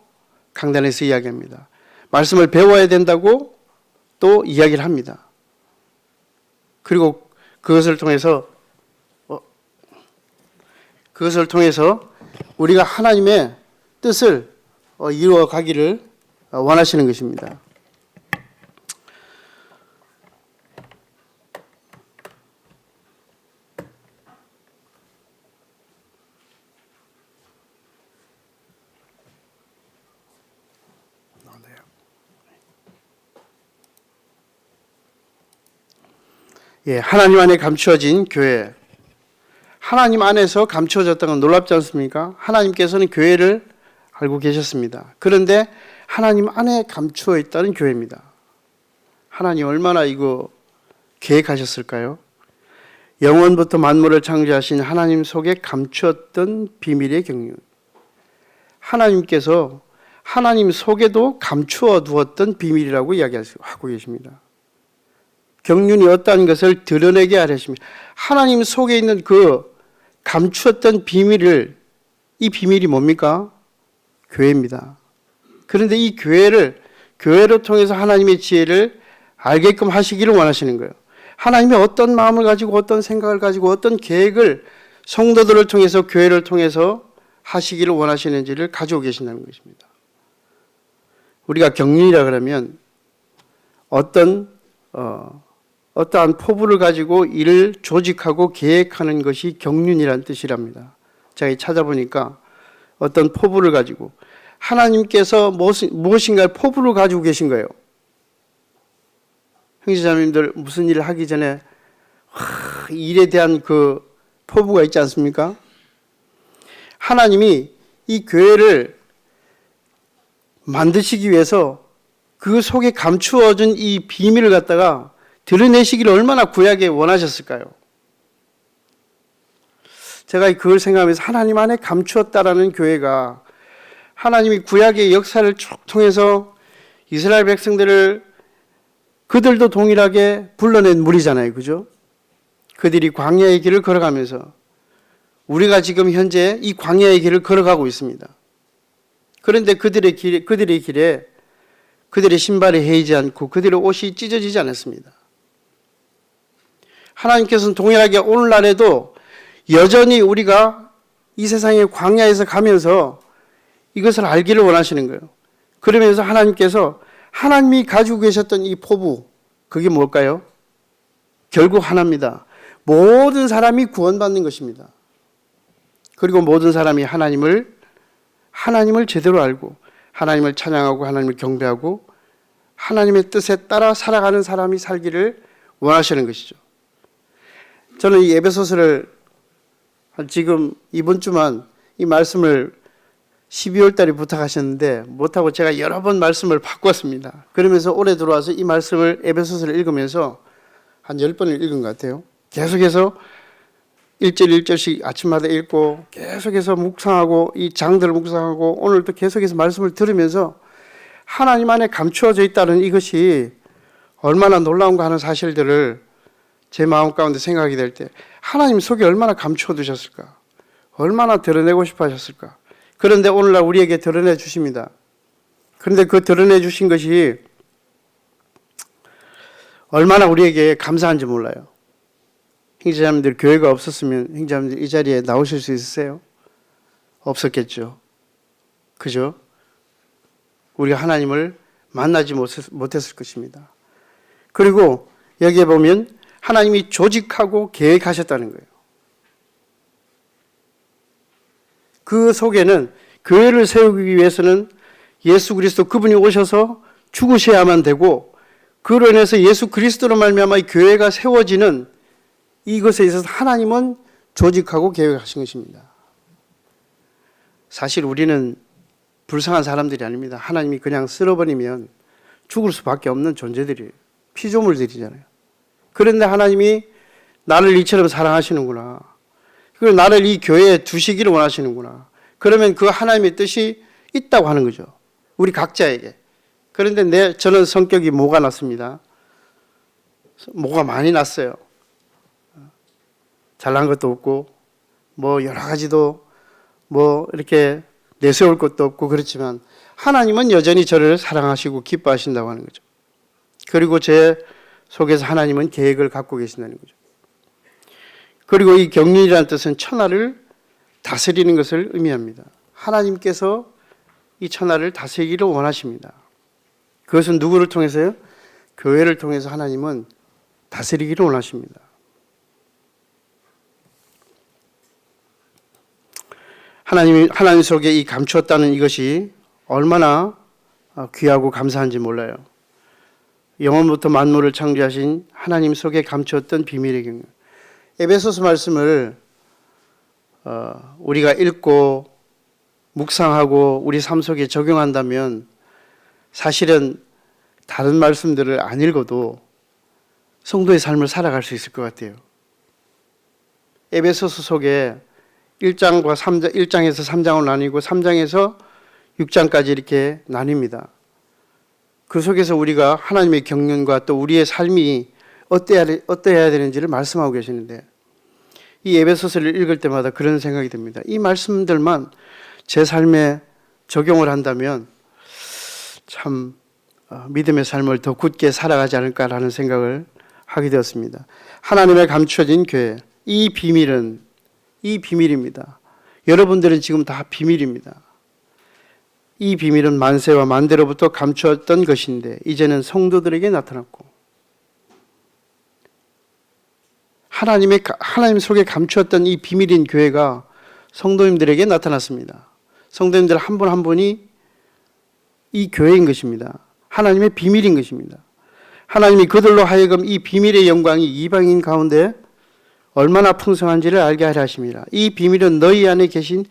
강단에서 이야기합니다. 말씀을 배워야 된다고 또 이야기를 합니다. 그리고 그것을 통해서 우리가 하나님의 뜻을 이루어 가기를 원하시는 것입니다. 예, 하나님 안에 감추어진 교회. 하나님 안에서 감추어졌다는 건 놀랍지 않습니까? 하나님께서는 교회를 알고 계셨습니다. 그런데 하나님 안에 감추어 있다는 교회입니다. 하나님 얼마나 이거 계획하셨을까요? 영원부터 만물을 창조하신 하나님 속에 감추었던 비밀의 경륜. 하나님께서 하나님 속에도 감추어 두었던 비밀이라고 이야기하고 계십니다. 경륜이 어떠한 것을 드러내게 하십니다. 하나님 속에 있는 그 감추었던 비밀을, 이 비밀이 뭡니까? 교회입니다. 그런데 이 교회로 통해서 하나님의 지혜를 알게끔 하시기를 원하시는 거예요. 하나님이 어떤 마음을 가지고 어떤 생각을 가지고 어떤 계획을 성도들을 통해서 교회를 통해서 하시기를 원하시는지를 가지고 계신다는 것입니다. 우리가 경륜이라 그러면 어떠한 포부를 가지고 일을 조직하고 계획하는 것이 경륜이라는 뜻이랍니다. 제가 찾아보니까 어떤 포부를 가지고 하나님께서 무엇인가 포부를 가지고 계신 거예요. 형제자매님들 무슨 일을 하기 전에 일에 대한 그 포부가 있지 않습니까? 하나님이 이 교회를 만드시기 위해서 그 속에 감추어진 이 비밀을 갖다가 드러내시기를 얼마나 구약에 원하셨을까요? 제가 그걸 생각하면서 하나님 안에 감추었다라는 교회가 하나님이 구약의 역사를 쭉 통해서 이스라엘 백성들을 그들도 동일하게 불러낸 무리잖아요. 그죠? 그들이 광야의 길을 걸어가면서 우리가 지금 현재 이 광야의 길을 걸어가고 있습니다. 그런데 그들의 길에 그들의 신발이 헤이지 않고 그들의 옷이 찢어지지 않았습니다. 하나님께서는 동일하게 오늘날에도 여전히 우리가 이 세상의 광야에서 가면서 이것을 알기를 원하시는 거예요. 그러면서 하나님께서 하나님이 가지고 계셨던 이 포부, 그게 뭘까요? 결국 하나입니다. 모든 사람이 구원받는 것입니다. 그리고 모든 사람이 하나님을 제대로 알고 하나님을 찬양하고 하나님을 경배하고 하나님의 뜻에 따라 살아가는 사람이 살기를 원하시는 것이죠. 저는 이 에베소서를 지금 이번 주만 이 말씀을 12월 달에 부탁하셨는데 못하고 제가 여러 번 말씀을 바꿨습니다. 그러면서 올해 들어와서 이 말씀을 에베소서를 읽으면서 한 10번을 읽은 것 같아요. 계속해서 1절 1절씩 아침마다 읽고 계속해서 묵상하고 이 장들을 묵상하고 오늘도 계속해서 말씀을 들으면서 하나님 안에 감추어져 있다는 이것이 얼마나 놀라운가 하는 사실들을 제 마음 가운데 생각이 될 때 하나님 속에 얼마나 감추어 두셨을까? 얼마나 드러내고 싶어 하셨을까? 그런데 오늘날 우리에게 드러내 주십니다. 그런데 그 드러내 주신 것이 얼마나 우리에게 감사한지 몰라요. 형제자매들 교회가 없었으면 형제자매들 이 자리에 나오실 수 있으세요? 없었겠죠. 그죠? 우리가 하나님을 만나지 못했을 것입니다. 그리고 여기에 보면 하나님이 조직하고 계획하셨다는 거예요. 그 속에는 교회를 세우기 위해서는 예수 그리스도 그분이 오셔서 죽으셔야만 되고 그로 인해서 예수 그리스도로 말미암아 이 교회가 세워지는 이것에 있어서 하나님은 조직하고 계획하신 것입니다. 사실 우리는 불쌍한 사람들이 아닙니다. 하나님이 그냥 쓸어버리면 죽을 수밖에 없는 존재들이에요. 피조물들이잖아요. 그런데 하나님이 나를 이처럼 사랑하시는구나. 그리고 나를 이 교회에 두시기를 원하시는구나. 그러면 그 하나님의 뜻이 있다고 하는 거죠. 우리 각자에게. 그런데 저는 성격이 모가 났습니다. 모가 많이 났어요. 잘난 것도 없고 뭐 여러 가지도 뭐 이렇게 내세울 것도 없고 그렇지만 하나님은 여전히 저를 사랑하시고 기뻐하신다고 하는 거죠. 그리고 제 속에서 하나님은 계획을 갖고 계신다는 거죠. 그리고 이 경륜이라는 뜻은 천하를 다스리는 것을 의미합니다. 하나님께서 이 천하를 다스리기를 원하십니다. 그것은 누구를 통해서요? 교회를 통해서 하나님은 다스리기를 원하십니다. 하나님 속에 이 감추었다는 이것이 얼마나 귀하고 감사한지 몰라요. 영원부터 만물을 창조하신 하나님 속에 감추었던 비밀의 경륜. 에베소서 말씀을 우리가 읽고 묵상하고 우리 삶 속에 적용한다면 사실은 다른 말씀들을 안 읽어도 성도의 삶을 살아갈 수 있을 것 같아요. 에베소서 속에 1장과 3장, 1장에서 3장으로 나뉘고 3장에서 6장까지 이렇게 나뉩니다. 그 속에서 우리가 하나님의 경륜과 또 우리의 삶이 어때야 되는지를 말씀하고 계시는데, 이 에베소서를 읽을 때마다 그런 생각이 듭니다. 이 말씀들만 제 삶에 적용을 한다면 참 믿음의 삶을 더 굳게 살아가지 않을까라는 생각을 하게 되었습니다. 하나님의 감추어진 교회, 이 비밀입니다. 여러분들은 지금 다 비밀입니다. 이 비밀은 만세와 만대로부터 감추었던 것인데 이제는 성도들에게 나타났고, 하나님 속에 감추었던 이 비밀인 교회가 성도님들에게 나타났습니다. 성도님들 한 분 한 분이 이 교회인 것입니다. 하나님의 비밀인 것입니다. 하나님이 그들로 하여금 이 비밀의 영광이 이방인 가운데 얼마나 풍성한지를 알게 하려 하심이라. 이 비밀은 너희 안에 계신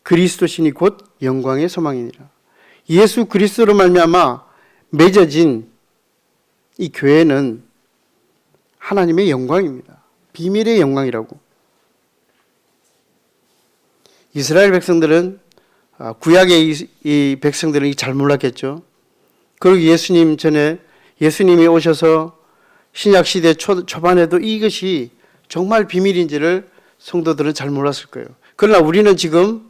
그리스도신이 곧 영광의 소망이니라. 예수 그리스도로 말미암아 맺어진 이 교회는 하나님의 영광입니다. 비밀의 영광이라고. 이스라엘 백성들은, 구약의 이 백성들은 잘 몰랐겠죠. 그리고 예수님 전에 예수님이 오셔서 신약시대 초반에도 이것이 정말 비밀인지를 성도들은 잘 몰랐을 거예요. 그러나 우리는 지금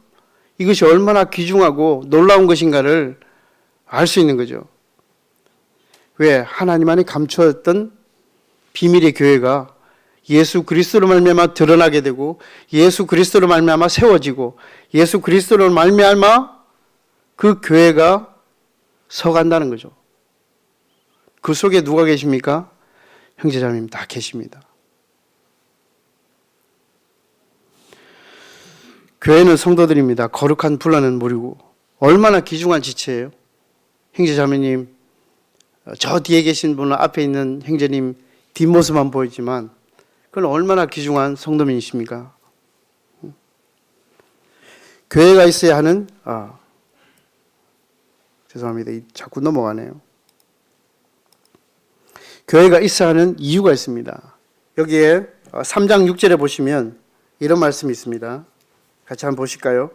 이것이 얼마나 귀중하고 놀라운 것인가를 알 수 있는 거죠. 왜? 하나님 안에 감추었던 비밀의 교회가 예수 그리스도로 말미암아 드러나게 되고, 예수 그리스도로 말미암아 세워지고, 예수 그리스도로 말미암아 그 교회가 서간다는 거죠. 그 속에 누가 계십니까? 형제자매님 다 계십니다. 교회는 성도들입니다. 거룩한 불나는 무리고. 얼마나 귀중한 지체예요. 형제자매님, 저 뒤에 계신 분은 앞에 있는 형제님 뒷모습만 보이지만 그건 얼마나 귀중한 성도민이십니까? 교회가 있어야 하는, 죄송합니다. 자꾸 넘어가네요. 교회가 있어야 하는 이유가 있습니다. 여기에 3장 6절에 보시면 이런 말씀이 있습니다. 같이 한번 보실까요?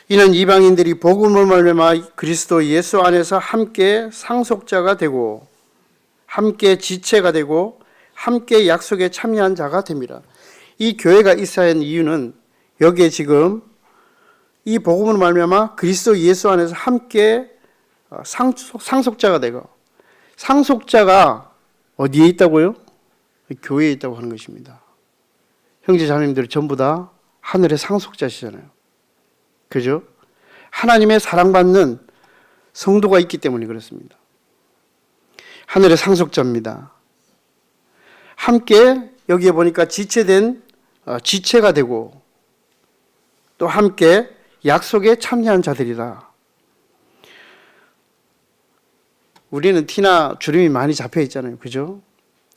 이는 이방인들이 복음을 말미암아 그리스도 예수 안에서 함께 상속자가 되고 함께 지체가 되고 함께 약속에 참여한 자가 됩니다. 이 교회가 있어야 하는 이유는 여기에 지금 이 복음을 말미암아 그리스도 예수 안에서 함께 상속자가 되고, 상속자가 어디에 있다고요? 교회에 있다고 하는 것입니다. 형제 자매님들 전부 다 하늘의 상속자시잖아요. 그죠? 하나님의 사랑받는 성도가 있기 때문에 그렇습니다. 하늘의 상속자입니다. 함께 여기에 보니까 지체된 지체가 되고 또 함께 약속에 참여한 자들이다. 우리는 티나 주름이 많이 잡혀 있잖아요. 그죠?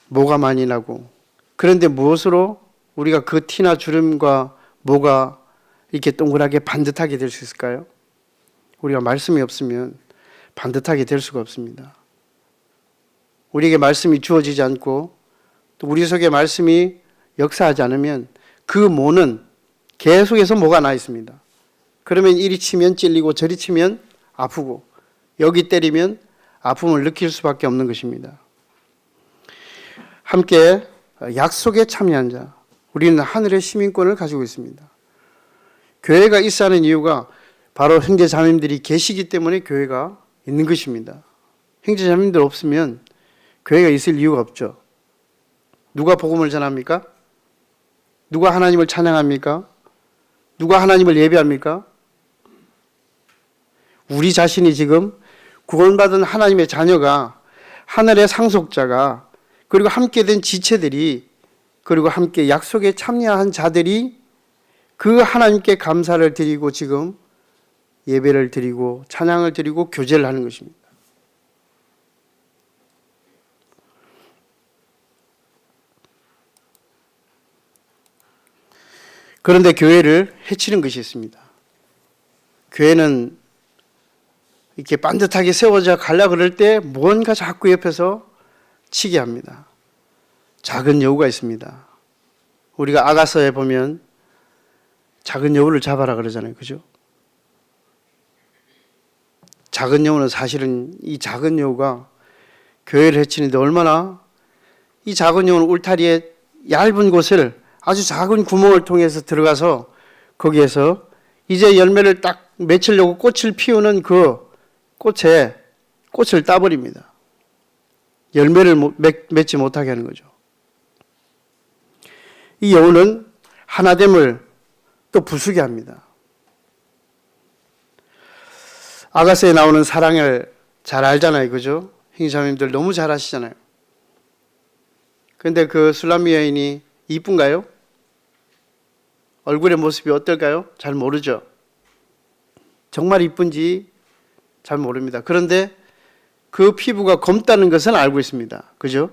모가 많이 나고. 그런데 무엇으로 우리가 그 티나 주름과 모가 이렇게 동그랗게 반듯하게 될 수 있을까요? 우리가 말씀이 없으면 반듯하게 될 수가 없습니다. 우리에게 말씀이 주어지지 않고 또 우리 속에 말씀이 역사하지 않으면 그 모는 계속해서 모가 나 있습니다. 그러면 이리 치면 찔리고 저리 치면 아프고 여기 때리면 아픔을 느낄 수밖에 없는 것입니다. 함께 약속에 참여한 자, 우리는 하늘의 시민권을 가지고 있습니다. 교회가 있어야 하는 이유가 바로 형제 자매님들이 계시기 때문에 교회가 있는 것입니다. 형제 자매님들 없으면 교회가 있을 이유가 없죠. 누가 복음을 전합니까? 누가 하나님을 찬양합니까? 누가 하나님을 예배합니까? 우리 자신이 지금 구원받은 하나님의 자녀가, 하늘의 상속자가, 그리고 함께 된 지체들이, 그리고 함께 약속에 참여한 자들이 그 하나님께 감사를 드리고 지금 예배를 드리고 찬양을 드리고 교제를 하는 것입니다. 그런데 교회를 해치는 것이 있습니다. 교회는 이렇게 반듯하게 세워져 가려 그럴 때 뭔가 자꾸 옆에서 치게 합니다. 작은 여우가 있습니다. 우리가 아가서에 보면 작은 여우를 잡아라 그러잖아요. 그죠? 작은 여우는 사실은 이 작은 여우가 교회를 해치는데 얼마나 이 작은 여우는 울타리에 얇은 곳을 아주 작은 구멍을 통해서 들어가서 거기에서 이제 열매를 딱 맺히려고 꽃을 피우는 그 꽃에 꽃을 따버립니다. 열매를 맺지 못하게 하는 거죠. 이 여우는 하나됨을 또 부수게 합니다. 아가서에 나오는 사랑을 잘 알잖아요. 그죠? 형제자매님들 너무 잘 아시잖아요. 그런데 그 술람미 여인이 이쁜가요? 얼굴의 모습이 어떨까요? 잘 모르죠. 정말 이쁜지 잘 모릅니다. 그런데 그 피부가 검다는 것은 알고 있습니다. 그죠?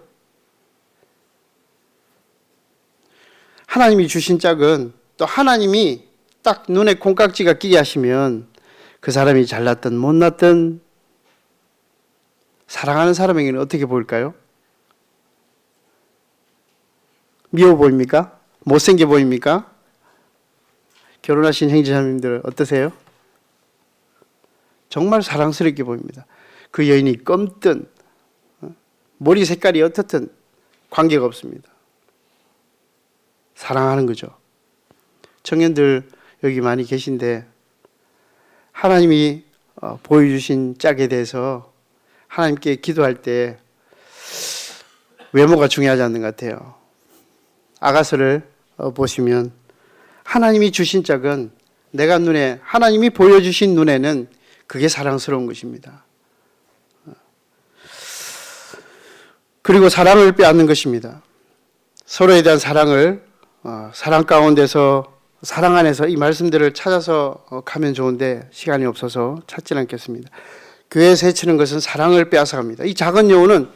하나님이 주신 짝은 또 하나님이 딱 눈에 콩깍지가 끼게 하시면 그 사람이 잘났든 못났든 사랑하는 사람에게는 어떻게 보일까요? 미워 보입니까? 못생겨 보입니까? 결혼하신 형제자매님들 어떠세요? 정말 사랑스럽게 보입니다. 그 여인이 검든 머리 색깔이 어떻든 관계가 없습니다. 사랑하는 거죠. 청년들 여기 많이 계신데 하나님이 보여주신 짝에 대해서 하나님께 기도할 때 외모가 중요하지 않는 것 같아요. 아가서를 보시면 하나님이 주신 짝은 내가 눈에 하나님이 보여주신 눈에는 그게 사랑스러운 것입니다. 그리고 사랑을 빼앗는 것입니다. 서로에 대한 사랑을 사랑 가운데서 사랑 안에서 이 말씀들을 찾아서 가면 좋은데 시간이 없어서 찾지는 않겠습니다. 교회에서 해치는 것은 사랑을 빼앗아갑니다. 이 작은 여우는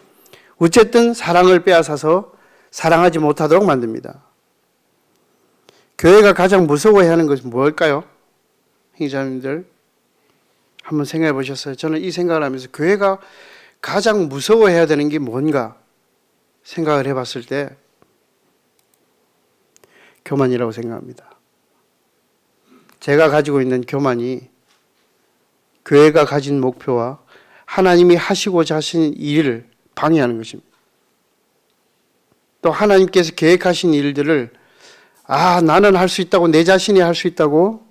어쨌든 사랑을 빼앗아서 사랑하지 못하도록 만듭니다. 교회가 가장 무서워해야 하는 것은 무엇일까요? 형제자매님들 한번 생각해 보셨어요? 저는 이 생각을 하면서 교회가 가장 무서워해야 되는 게 뭔가 생각을 해봤을 때 교만이라고 생각합니다. 제가 가지고 있는 교만이 교회가 가진 목표와 하나님이 하시고자 하신 일을 방해하는 것입니다. 또 하나님께서 계획하신 일들을 나는 할 수 있다고 내 자신이 할 수 있다고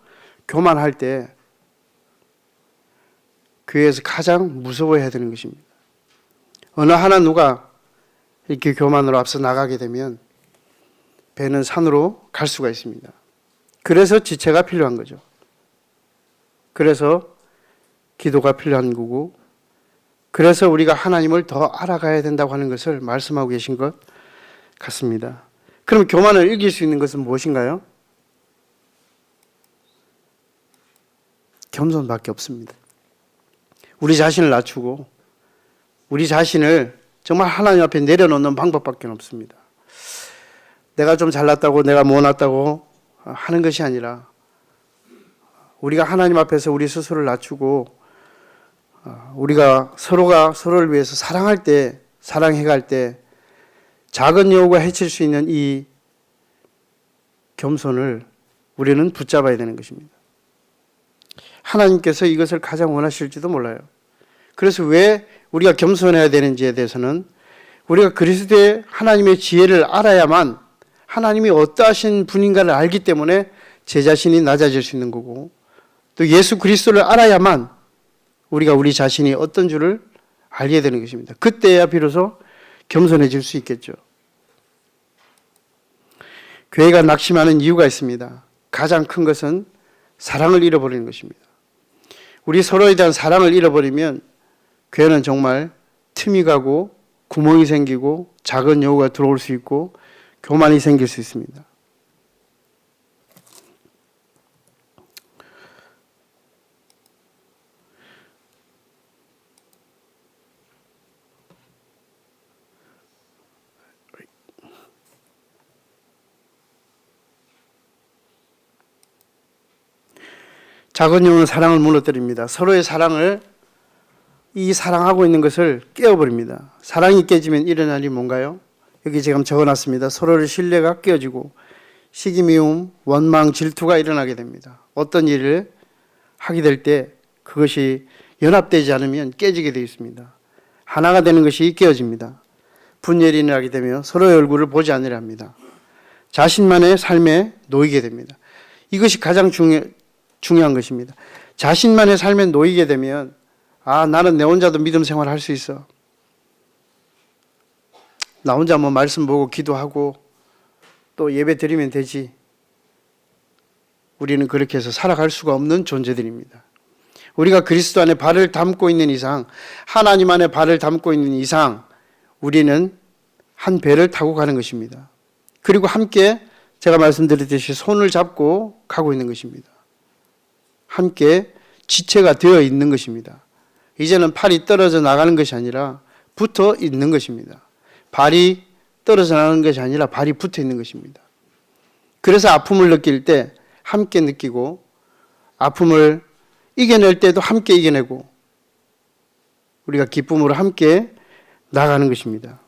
교만할 때 교회에서 가장 무서워해야 되는 것입니다. 어느 하나 누가 이렇게 교만으로 앞서 나가게 되면 배는 산으로 갈 수가 있습니다. 그래서 지체가 필요한 거죠. 그래서 기도가 필요한 거고 그래서 우리가 하나님을 더 알아가야 된다고 하는 것을 말씀하고 계신 것 같습니다. 그럼 교만을 이길 수 있는 것은 무엇인가요? 겸손밖에 없습니다. 우리 자신을 낮추고 우리 자신을 정말 하나님 앞에 내려놓는 방법밖에 없습니다. 내가 좀 잘났다고 내가 못났다고 하는 것이 아니라 우리가 하나님 앞에서 우리 스스로를 낮추고 우리가 서로가 서로를 위해서 사랑할 때 사랑해갈 때 작은 여우가 해칠 수 있는 이 겸손을 우리는 붙잡아야 되는 것입니다. 하나님께서 이것을 가장 원하실지도 몰라요. 그래서 왜 우리가 겸손해야 되는지에 대해서는 우리가 그리스도의 하나님의 지혜를 알아야만 하나님이 어떠하신 분인가를 알기 때문에 제 자신이 낮아질 수 있는 거고 또 예수 그리스도를 알아야만 우리가 우리 자신이 어떤 줄을 알게 되는 것입니다. 그때야 비로소 겸손해질 수 있겠죠. 교회가 낙심하는 이유가 있습니다. 가장 큰 것은 사랑을 잃어버리는 것입니다. 우리 서로에 대한 사랑을 잃어버리면 교회는 정말 틈이 가고 구멍이 생기고 작은 여우가 들어올 수 있고 교만이 생길 수 있습니다. 작은 여우는 사랑을 무너뜨립니다. 서로의 사랑을 이 사랑하고 있는 것을 깨어버립니다. 사랑이 깨지면 일어날 일이 뭔가요? 여기 지금 적어놨습니다. 서로의 신뢰가 깨어지고 시기, 미움, 원망, 질투가 일어나게 됩니다. 어떤 일을 하게 될 때 그것이 연합되지 않으면 깨지게 되어 있습니다. 하나가 되는 것이 깨어집니다. 분열이 일어나게 되면 서로의 얼굴을 보지 않으려 합니다. 자신만의 삶에 놓이게 됩니다. 이것이 가장 중요한 것입니다. 자신만의 삶에 놓이게 되면 나는 내 혼자도 믿음 생활할 수 있어. 나 혼자 뭐 말씀 보고 기도하고 또 예배 드리면 되지. 우리는 그렇게 해서 살아갈 수가 없는 존재들입니다. 우리가 그리스도 안에 발을 담고 있는 이상, 하나님 안에 발을 담고 있는 이상 우리는 한 배를 타고 가는 것입니다. 그리고 함께 제가 말씀드렸듯이 손을 잡고 가고 있는 것입니다. 함께 지체가 되어 있는 것입니다. 이제는 팔이 떨어져 나가는 것이 아니라 붙어 있는 것입니다. 발이 떨어져 나가는 것이 아니라 발이 붙어 있는 것입니다. 그래서 아픔을 느낄 때 함께 느끼고 아픔을 이겨낼 때도 함께 이겨내고 우리가 기쁨으로 함께 나가는 것입니다.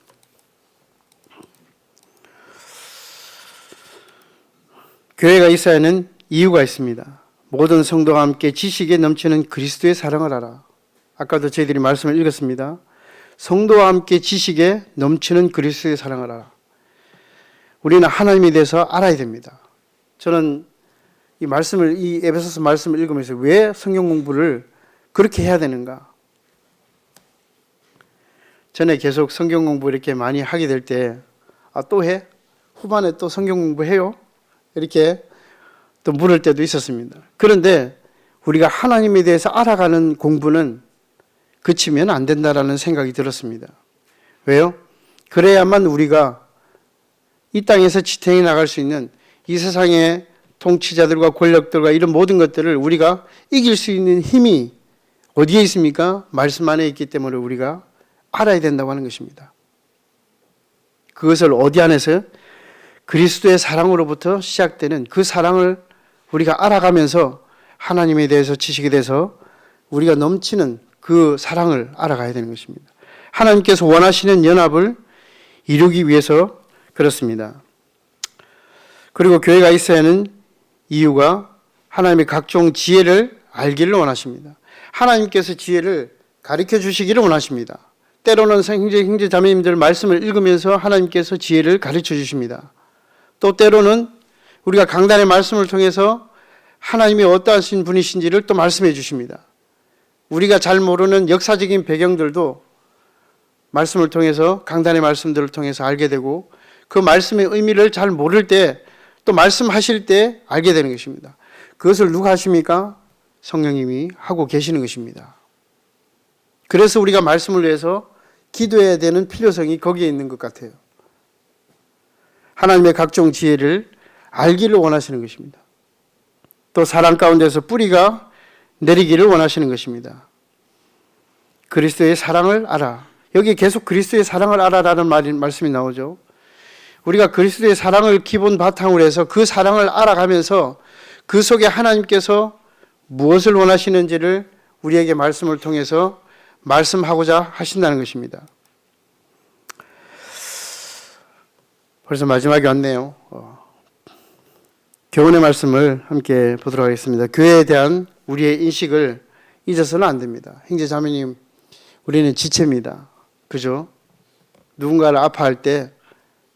교회가 있어야 하는 이유가 있습니다. 모든 성도가 함께 지식에 넘치는 그리스도의 사랑을 알아. 아까도 저희들이 말씀을 읽었습니다. 성도와 함께 지식에 넘치는 그리스도의 사랑을 알아. 우리는 하나님에 대해서 알아야 됩니다. 저는 이 에베소서 말씀을 읽으면서 왜 성경 공부를 그렇게 해야 되는가? 전에 계속 성경 공부 이렇게 많이 하게 될 때, 또 해? 후반에 또 성경 공부해요? 이렇게 또 물을 때도 있었습니다. 그런데 우리가 하나님에 대해서 알아가는 공부는 그치면 안 된다라는 생각이 들었습니다. 왜요? 그래야만 우리가 이 땅에서 지탱해 나갈 수 있는 이 세상의 통치자들과 권력들과 이런 모든 것들을 우리가 이길 수 있는 힘이 어디에 있습니까? 말씀 안에 있기 때문에 우리가 알아야 된다고 하는 것입니다. 그것을 어디 안에서? 그리스도의 사랑으로부터 시작되는 그 사랑을 우리가 알아가면서 하나님에 대해서 지식에 대해서 우리가 넘치는 그 사랑을 알아가야 되는 것입니다. 하나님께서 원하시는 연합을 이루기 위해서 그렇습니다. 그리고 교회가 있어야 하는 이유가 하나님의 각종 지혜를 알기를 원하십니다. 하나님께서 지혜를 가르쳐 주시기를 원하십니다. 때로는 형제 자매님들 말씀을 읽으면서 하나님께서 지혜를 가르쳐 주십니다. 또 때로는 우리가 강단의 말씀을 통해서 하나님이 어떠하신 분이신지를 또 말씀해 주십니다. 우리가 잘 모르는 역사적인 배경들도 말씀을 통해서 강단의 말씀들을 통해서 알게 되고 그 말씀의 의미를 잘 모를 때 또 말씀하실 때 알게 되는 것입니다. 그것을 누가 하십니까? 성령님이 하고 계시는 것입니다. 그래서 우리가 말씀을 위해서 기도해야 되는 필요성이 거기에 있는 것 같아요. 하나님의 각종 지혜를 알기를 원하시는 것입니다. 또 사랑 가운데서 뿌리가 내리기를 원하시는 것입니다. 그리스도의 사랑을 알아. 여기 계속 그리스도의 사랑을 알아라는 말씀이 나오죠. 우리가 그리스도의 사랑을 기본 바탕으로 해서 그 사랑을 알아가면서 그 속에 하나님께서 무엇을 원하시는지를 우리에게 말씀을 통해서 말씀하고자 하신다는 것입니다. 벌써 마지막이 왔네요. 교훈의 말씀을 함께 보도록 하겠습니다. 교회에 대한 우리의 인식을 잊어서는 안 됩니다. 형제 자매님, 우리는 지체입니다. 그죠? 누군가를 아파할 때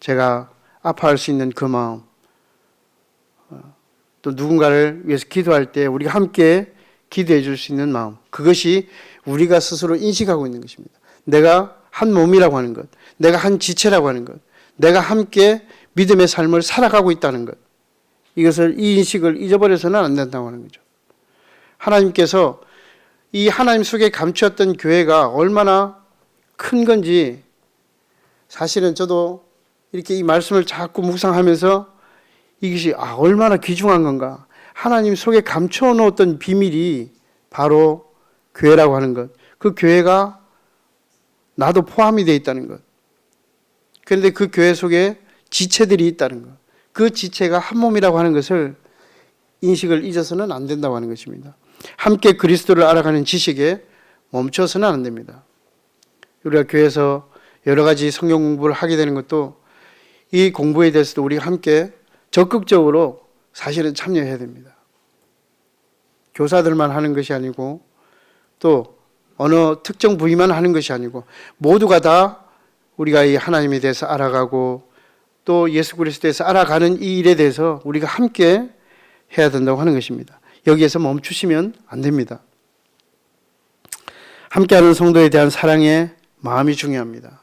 제가 아파할 수 있는 그 마음, 또 누군가를 위해서 기도할 때 우리가 함께 기도해 줄 수 있는 마음, 그것이 우리가 스스로 인식하고 있는 것입니다. 내가 한 몸이라고 하는 것, 내가 한 지체라고 하는 것, 내가 함께 믿음의 삶을 살아가고 있다는 것, 이 인식을 잊어버려서는 안 된다고 하는 거죠. 하나님께서 이 하나님 속에 감추었던 교회가 얼마나 큰 건지 사실은 저도 이렇게 이 말씀을 자꾸 묵상하면서 이것이 얼마나 귀중한 건가. 하나님 속에 감춰 놓았던 비밀이 바로 교회라고 하는 것. 그 교회가 나도 포함이 되어 있다는 것. 그런데 그 교회 속에 지체들이 있다는 것. 그 지체가 한 몸이라고 하는 것을 인식을 잊어서는 안 된다고 하는 것입니다. 함께 그리스도를 알아가는 지식에 멈춰서는 안 됩니다. 우리가 교회에서 여러 가지 성경 공부를 하게 되는 것도 이 공부에 대해서도 우리가 함께 적극적으로 사실은 참여해야 됩니다. 교사들만 하는 것이 아니고 또 어느 특정 부위만 하는 것이 아니고 모두가 다 우리가 이 하나님에 대해서 알아가고 또 예수 그리스도에서 알아가는 이 일에 대해서 우리가 함께 해야 된다고 하는 것입니다. 여기에서 멈추시면 안 됩니다. 함께하는 성도에 대한 사랑의 마음이 중요합니다.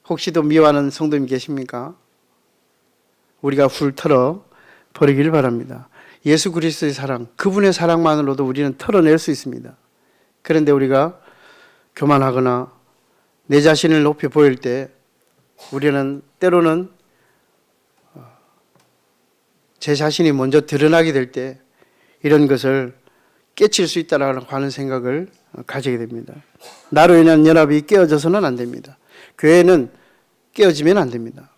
혹시도 미워하는 성도님 계십니까? 우리가 훌털어 버리길 바랍니다. 예수 그리스도의 사랑, 그분의 사랑만으로도 우리는 털어낼 수 있습니다. 그런데 우리가 교만하거나 내 자신을 높이 보일 때 우리는 때로는 제 자신이 먼저 드러나게 될 때 이런 것을 깨칠 수 있다라고 하는 생각을 가지게 됩니다. 나로 인한 연합이 깨어져서는 안 됩니다. 교회는 깨어지면 안 됩니다.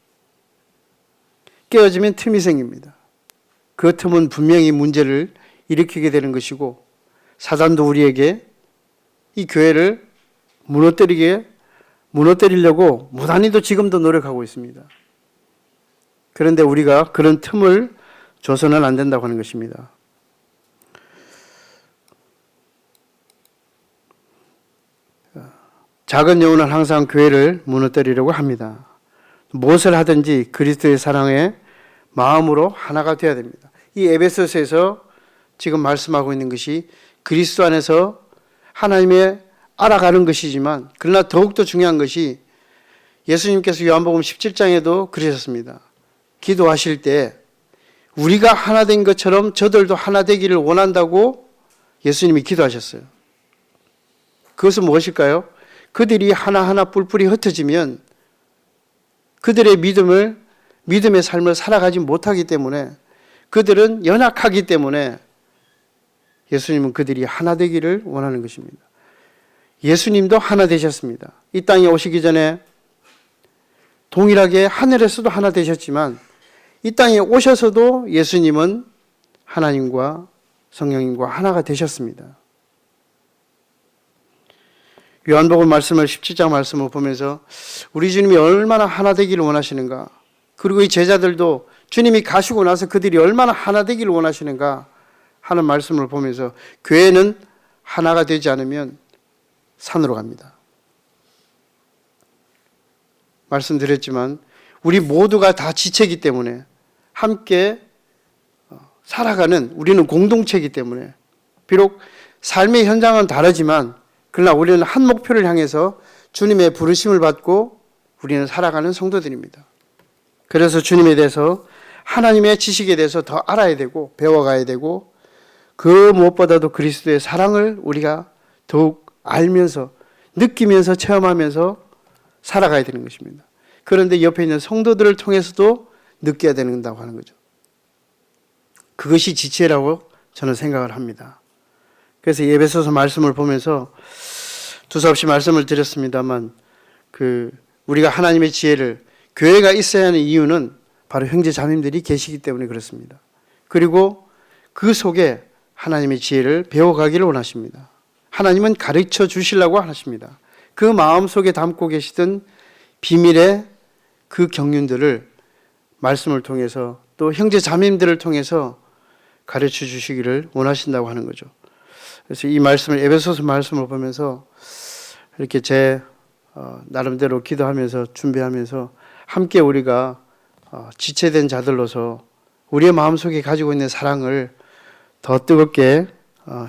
깨어지면 틈이 생깁니다. 그 틈은 분명히 문제를 일으키게 되는 것이고 사단도 우리에게 이 교회를 무너뜨리려고 무단히도 지금도 노력하고 있습니다. 그런데 우리가 그런 틈을 줘서는 안 된다고 하는 것입니다. 작은 영혼은 항상 교회를 무너뜨리려고 합니다. 무엇을 하든지 그리스도의 사랑에 마음으로 하나가 되어야 됩니다. 이 에베소서에서 지금 말씀하고 있는 것이 그리스도 안에서 하나님의 알아가는 것이지만 그러나 더욱더 중요한 것이 예수님께서 요한복음 17장에도 그러셨습니다. 기도하실 때 우리가 하나 된 것처럼 저들도 하나 되기를 원한다고 예수님이 기도하셨어요. 그것은 무엇일까요? 그들이 하나하나 뿔뿔이 흩어지면 그들의 믿음의 삶을 살아가지 못하기 때문에 그들은 연약하기 때문에 예수님은 그들이 하나 되기를 원하는 것입니다. 예수님도 하나 되셨습니다. 이 땅에 오시기 전에 동일하게 하늘에서도 하나 되셨지만 이 땅에 오셔서도 예수님은 하나님과 성령님과 하나가 되셨습니다. 요한복음 말씀을 17장 말씀을 보면서 우리 주님이 얼마나 하나 되기를 원하시는가, 그리고 이 제자들도 주님이 가시고 나서 그들이 얼마나 하나 되기를 원하시는가 하는 말씀을 보면서 교회는 하나가 되지 않으면 산으로 갑니다. 말씀드렸지만 우리 모두가 다 지체이기 때문에 함께 살아가는 우리는 공동체이기 때문에 비록 삶의 현장은 다르지만 그러나 우리는 한 목표를 향해서 주님의 부르심을 받고 우리는 살아가는 성도들입니다. 그래서 주님에 대해서 하나님의 지식에 대해서 더 알아야 되고 배워가야 되고 그 무엇보다도 그리스도의 사랑을 우리가 더욱 알면서 느끼면서 체험하면서 살아가야 되는 것입니다. 그런데 옆에 있는 성도들을 통해서도 느껴야 된다고 하는 거죠. 그것이 지체라고 저는 생각을 합니다. 그래서 에베소서 말씀을 보면서 두서없이 말씀을 드렸습니다만 우리가 하나님의 지혜를 교회가 있어야 하는 이유는 바로 형제 자매님들이 계시기 때문에 그렇습니다. 그리고 그 속에 하나님의 지혜를 배워가기를 원하십니다. 하나님은 가르쳐 주시려고 하십니다. 그 마음속에 담고 계시던 비밀의 그 경륜들을 말씀을 통해서 또 형제 자매님들을 통해서 가르쳐 주시기를 원하신다고 하는 거죠. 그래서 이 말씀을 에베소서 말씀을 보면서 이렇게 제 나름대로 기도하면서 준비하면서 함께 우리가 지체된 자들로서 우리의 마음속에 가지고 있는 사랑을 더 뜨겁게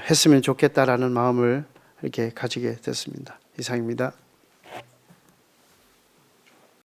했으면 좋겠다라는 마음을 이렇게 가지게 됐습니다. 이상입니다.